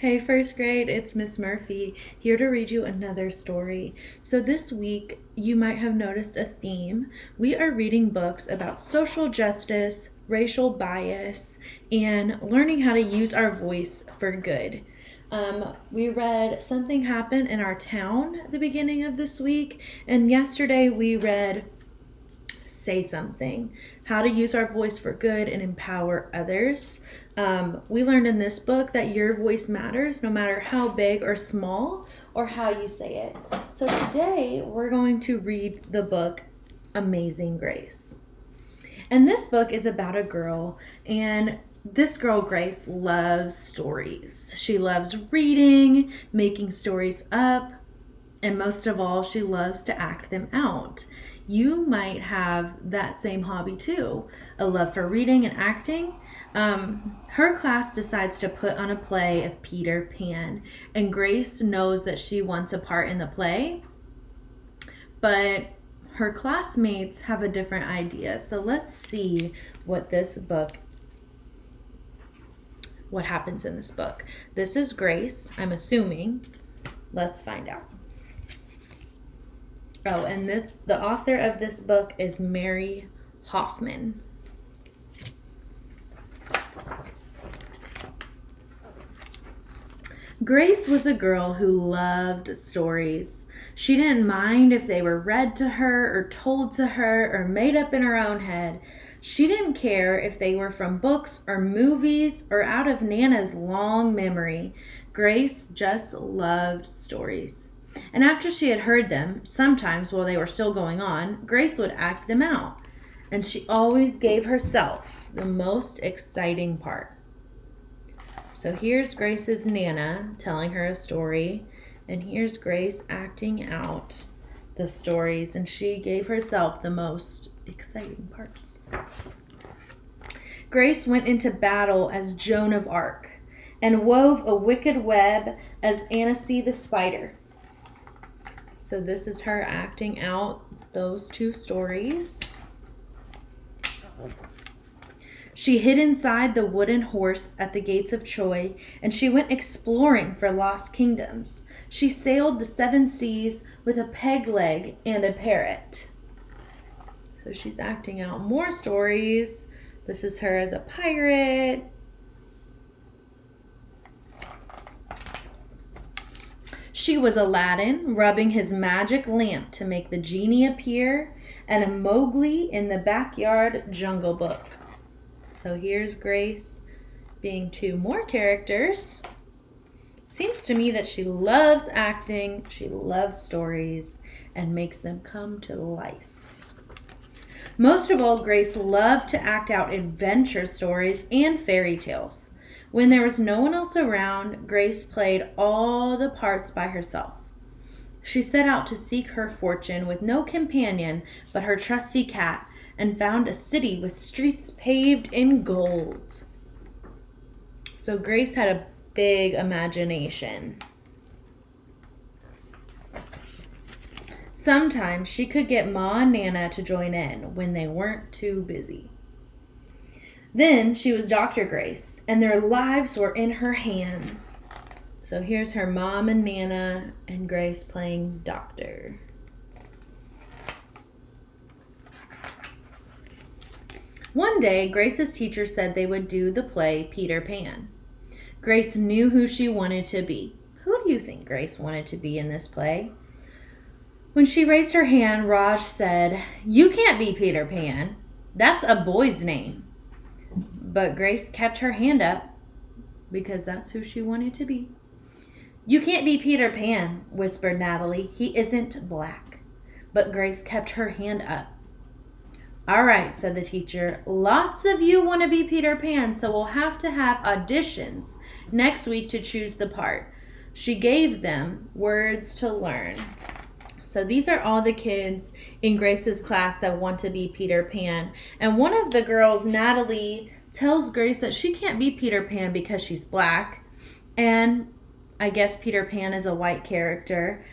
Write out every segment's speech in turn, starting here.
Hey, first grade, it's Miss Murphy here to read you another story. So, this week, you might have noticed a theme. We are reading books about social justice, racial bias, and learning how to use our voice for good. We read Something Happened in Our Town at the beginning of this week, and yesterday we read Say Something, how to use our voice for good and empower others. We learned in this book that your voice matters no matter how big or small or how you say it. So today we're going to read the book Amazing Grace. And this book is about a girl, and this girl, Grace, loves stories. She loves reading, making stories up, and most of all, she loves to act them out. You might have that same hobby too, a love for reading and acting. Her class decides to put on a play of Peter Pan, and Grace knows that she wants a part in the play, but her classmates have a different idea. So let's see what happens in this book. This is Grace, I'm assuming. Let's find out. Oh, and the author of this book is Mary Hoffman. Grace was a girl who loved stories. She didn't mind if they were read to her or told to her or made up in her own head. She didn't care if they were from books or movies or out of Nana's long memory. Grace just loved stories. And after she had heard them, sometimes while they were still going on, Grace would act them out. And she always gave herself the most exciting part. So here's Grace's Nana telling her a story, and here's Grace acting out the stories, and she gave herself the most exciting parts. Grace went into battle as Joan of Arc and wove a wicked web as Anansi the spider. So this is her acting out those two stories. She hid inside the wooden horse at the gates of Troy, and she went exploring for lost kingdoms. She sailed the 7 seas with a peg leg and a parrot. So she's acting out more stories. This is her as a pirate. She was Aladdin, rubbing his magic lamp to make the genie appear, and a Mowgli in the backyard Jungle Book. So here's Grace being 2 more characters. Seems to me that she loves acting, she loves stories, and makes them come to life. Most of all, Grace loved to act out adventure stories and fairy tales. When there was no one else around, Grace played all the parts by herself. She set out to seek her fortune with no companion but her trusty cat, and found a city with streets paved in gold. So Grace had a big imagination. Sometimes she could get Ma and Nana to join in when they weren't too busy. Then she was Dr. Grace, and their lives were in her hands. So here's her mom and Nana and Grace playing doctor. One day, Grace's teacher said they would do the play Peter Pan. Grace knew who she wanted to be. Who do you think Grace wanted to be in this play? When she raised her hand, Raj said, "You can't be Peter Pan. That's a boy's name." But Grace kept her hand up because that's who she wanted to be. "You can't be Peter Pan," whispered Natalie. "He isn't black." But Grace kept her hand up. "All right," said the teacher. "Lots of you want to be Peter Pan, so we'll have to have auditions next week to choose the part." She gave them words to learn. So these are all the kids in Grace's class that want to be Peter Pan. And one of the girls, Natalie, tells Grace that she can't be Peter Pan because she's black. And I guess Peter Pan is a white character.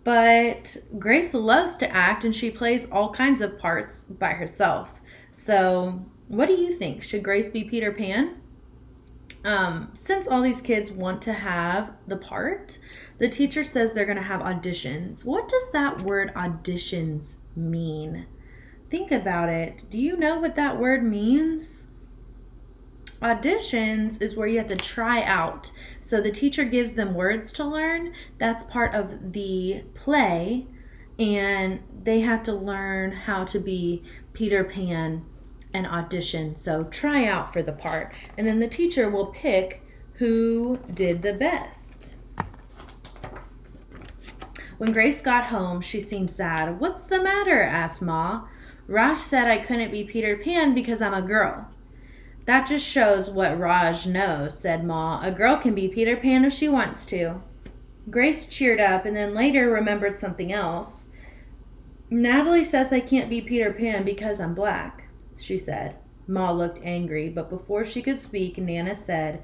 But Grace loves to act, and she plays all kinds of parts by herself. So what do you think? Should Grace be Peter Pan? Since all these kids want to have the part, the teacher says they're going to have auditions. What does that word auditions mean? Think about it. Do you know what that word means? Auditions is where you have to try out. So the teacher gives them words to learn. That's part of the play. And they have to learn how to be Peter Pan and audition. So try out for the part. And then the teacher will pick who did the best. When Grace got home, she seemed sad. "What's the matter?" asked Ma. "Raj said I couldn't be Peter Pan because I'm a girl." "That just shows what Raj knows," said Ma. "A girl can be Peter Pan if she wants to." Grace cheered up and then later remembered something else. "Natalie says I can't be Peter Pan because I'm black," she said. Ma looked angry, but before she could speak, Nana said,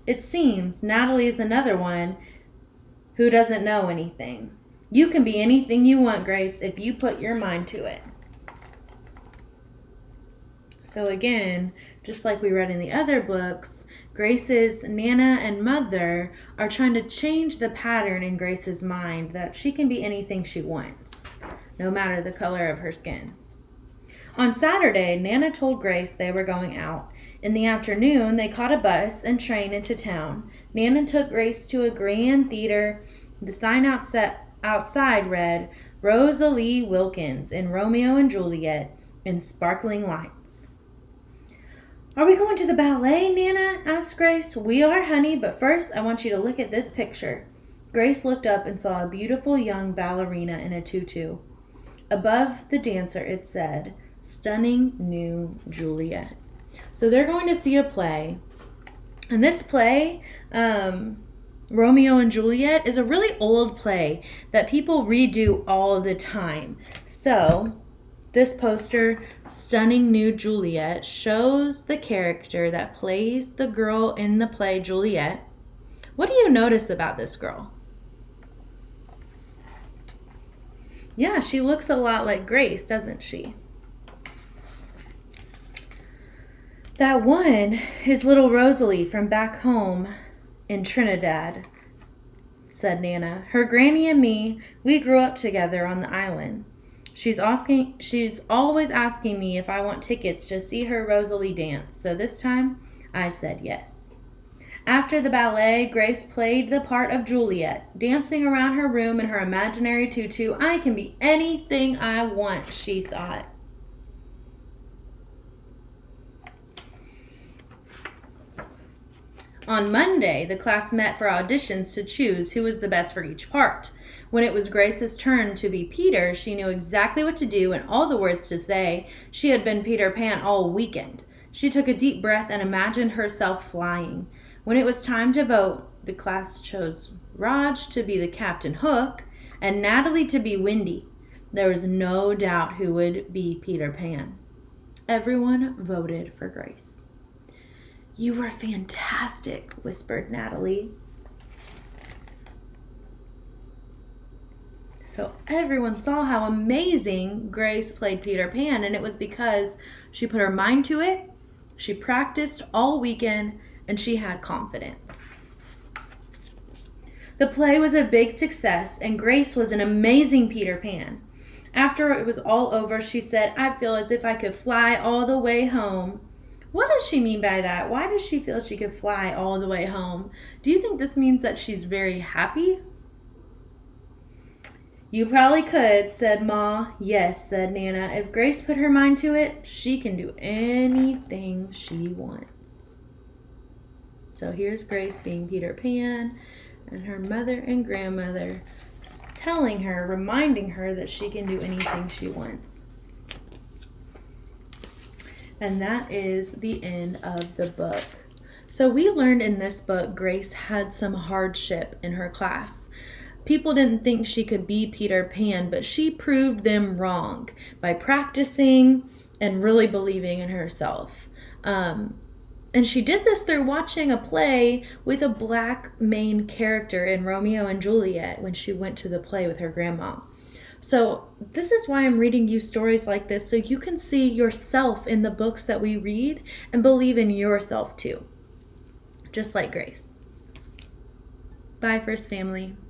"It seems Natalie is another one who doesn't know anything. You can be anything you want, Grace, if you put your mind to it." So again, just like we read in the other books, Grace's Nana and mother are trying to change the pattern in Grace's mind that she can be anything she wants, no matter the color of her skin. On Saturday, Nana told Grace they were going out. In the afternoon, they caught a bus and train into town. Nana took Grace to a grand theater. The sign outside read, "Rosalie Wilkins in Romeo and Juliet," in sparkling lights. "Are we going to the ballet, Nana?" asked Grace. "We are, honey, but first I want you to look at this picture." Grace looked up and saw a beautiful young ballerina in a tutu. Above the dancer it said, "Stunning New Juliet." So they're going to see a play. And this play, Romeo and Juliet, is a really old play that people redo all the time. So this poster, "Stunning New Juliet," shows the character that plays the girl in the play Juliet. What do you notice about this girl? Yeah, she looks a lot like Grace, doesn't she? "That one is little Rosalie from back home in Trinidad," said Nana. "Her granny and me, we grew up together on the island. She's always asking me if I want tickets to see her Rosalie dance, so this time I said yes." After the ballet, Grace played the part of Juliet, dancing around her room in her imaginary tutu. "I can be anything I want," she thought. On Monday, the class met for auditions to choose who was the best for each part. When it was Grace's turn to be Peter, she knew exactly what to do and all the words to say. She had been Peter Pan all weekend. She took a deep breath and imagined herself flying. When it was time to vote, the class chose Raj to be the Captain Hook and Natalie to be Wendy. There was no doubt who would be Peter Pan. Everyone voted for Grace. "You were fantastic," whispered Natalie. So everyone saw how amazing Grace played Peter Pan, and it was because she put her mind to it, she practiced all weekend, and she had confidence. The play was a big success, and Grace was an amazing Peter Pan. After it was all over, she said, "I feel as if I could fly all the way home." What does she mean by that? Why does she feel she could fly all the way home? Do you think this means that she's very happy? "You probably could," said Ma. "Yes," said Nana. "If Grace put her mind to it, she can do anything she wants." So here's Grace being Peter Pan, and her mother and grandmother telling her, reminding her that she can do anything she wants. And that is the end of the book. So we learned in this book, Grace had some hardship in her class. People didn't think she could be Peter Pan, but she proved them wrong by practicing and really believing in herself. And she did this through watching a play with a black main character in Romeo and Juliet when she went to the play with her grandma. So this is why I'm reading you stories like this, so you can see yourself in the books that we read and believe in yourself too. just like Grace. Bye, First Family.